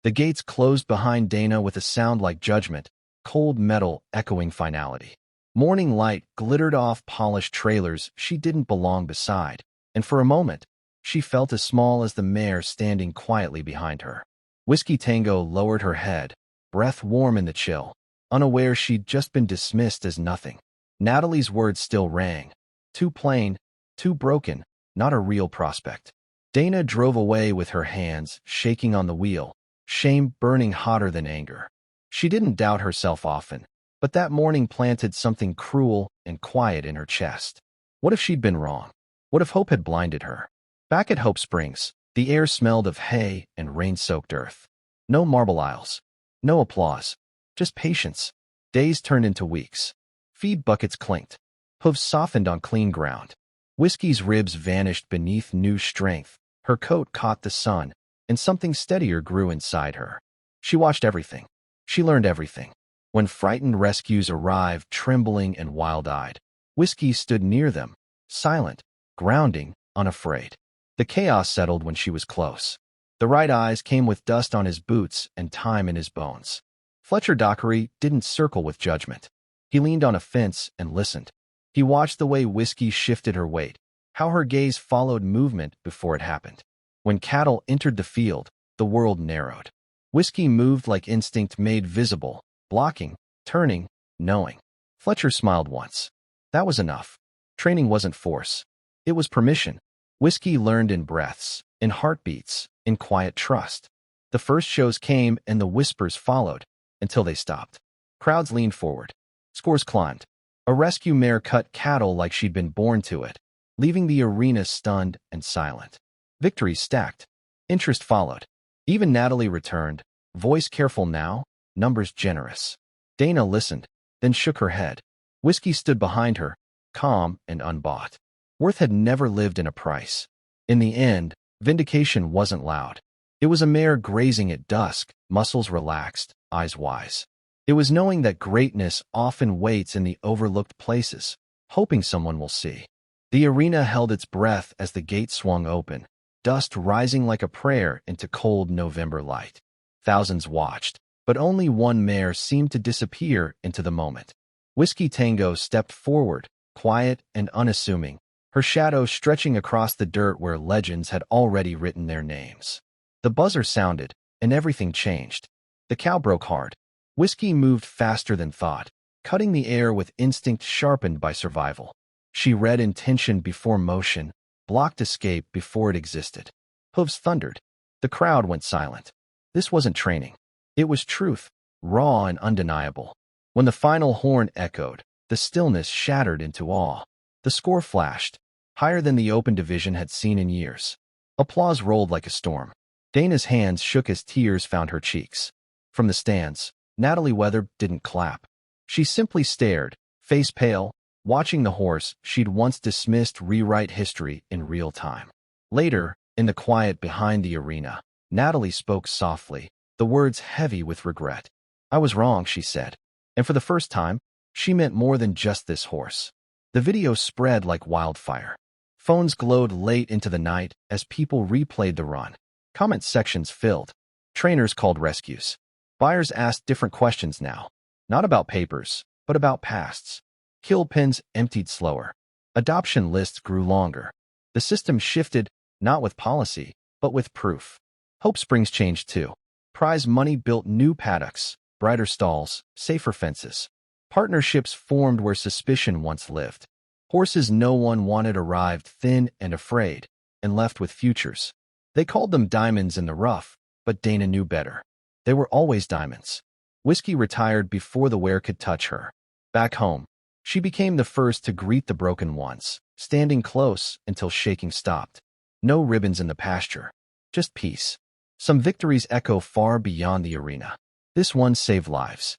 The gates closed behind Dana with a sound like judgment, cold metal echoing finality. Morning light glittered off polished trailers she didn't belong beside, and for a moment, she felt as small as the mare standing quietly behind her. Whiskey Tango lowered her head, breath warm in the chill, unaware she'd just been dismissed as nothing. Natalie's words still rang. Too plain, too broken, not a real prospect. Dana drove away with her hands shaking on the wheel, shame burning hotter than anger. She didn't doubt herself often, but that morning planted something cruel and quiet in her chest. What if she'd been wrong? What if hope had blinded her? Back at Hope Springs, the air smelled of hay and rain-soaked earth. No marble aisles, no applause, just patience. Days turned into weeks. Feed buckets clinked. Hooves softened on clean ground. Whiskey's ribs vanished beneath new strength. Her coat caught the sun, and something steadier grew inside her. She watched everything. She learned everything. When frightened rescues arrived, trembling and wild-eyed, Whiskey stood near them, silent, grounding, unafraid. The chaos settled when she was close. The right eyes came with dust on his boots and time in his bones. Fletcher Dockery didn't circle with judgment. He leaned on a fence and listened. He watched the way Whiskey shifted her weight, how her gaze followed movement before it happened. When cattle entered the field, the world narrowed. Whiskey moved like instinct made visible, blocking, turning, knowing. Fletcher smiled once. That was enough. Training wasn't force. It was permission. Whiskey learned in breaths, in heartbeats, in quiet trust. The first shows came and the whispers followed, until they stopped. Crowds leaned forward. Scores climbed. A rescue mare cut cattle like she'd been born to it, leaving the arena stunned and silent. Victories stacked. Interest followed. Even Natalie returned, voice careful now, numbers generous. Dana listened, then shook her head. Whiskey stood behind her, calm and unbought. Worth had never lived in a price. In the end, vindication wasn't loud. It was a mare grazing at dusk, muscles relaxed, eyes wise. It was knowing that greatness often waits in the overlooked places, hoping someone will see. The arena held its breath as the gate swung open, dust rising like a prayer into cold November light. Thousands watched, but only one mare seemed to disappear into the moment. Whiskey Tango stepped forward, quiet and unassuming, her shadow stretching across the dirt where legends had already written their names. The buzzer sounded, and everything changed. The cow broke hard. Whiskey moved faster than thought, cutting the air with instinct sharpened by survival. She read intention before motion, blocked escape before it existed. Hooves thundered. The crowd went silent. This wasn't training. It was truth, raw and undeniable. When the final horn echoed, the stillness shattered into awe. The score flashed, higher than the open division had seen in years. Applause rolled like a storm. Dana's hands shook as tears found her cheeks. From the stands, Natalie Weather didn't clap. She simply stared, face pale, watching the horse she'd once dismissed rewrite history in real time. Later, in the quiet behind the arena, Natalie spoke softly, the words heavy with regret. I was wrong, she said. And for the first time, she meant more than just this horse. The video spread like wildfire. Phones glowed late into the night as people replayed the run. Comment sections filled. Trainers called rescues. Buyers asked different questions now. Not about papers, but about pasts. Kill pens emptied slower. Adoption lists grew longer. The system shifted, not with policy, but with proof. Hope Springs changed too. Prize money built new paddocks, brighter stalls, safer fences. Partnerships formed where suspicion once lived. Horses no one wanted arrived thin and afraid, and left with futures. They called them diamonds in the rough, but Dana knew better. They were always diamonds. Whiskey retired before the wear could touch her. Back home, she became the first to greet the broken ones, standing close until shaking stopped. No ribbons in the pasture, just peace. Some victories echo far beyond the arena. This one saved lives.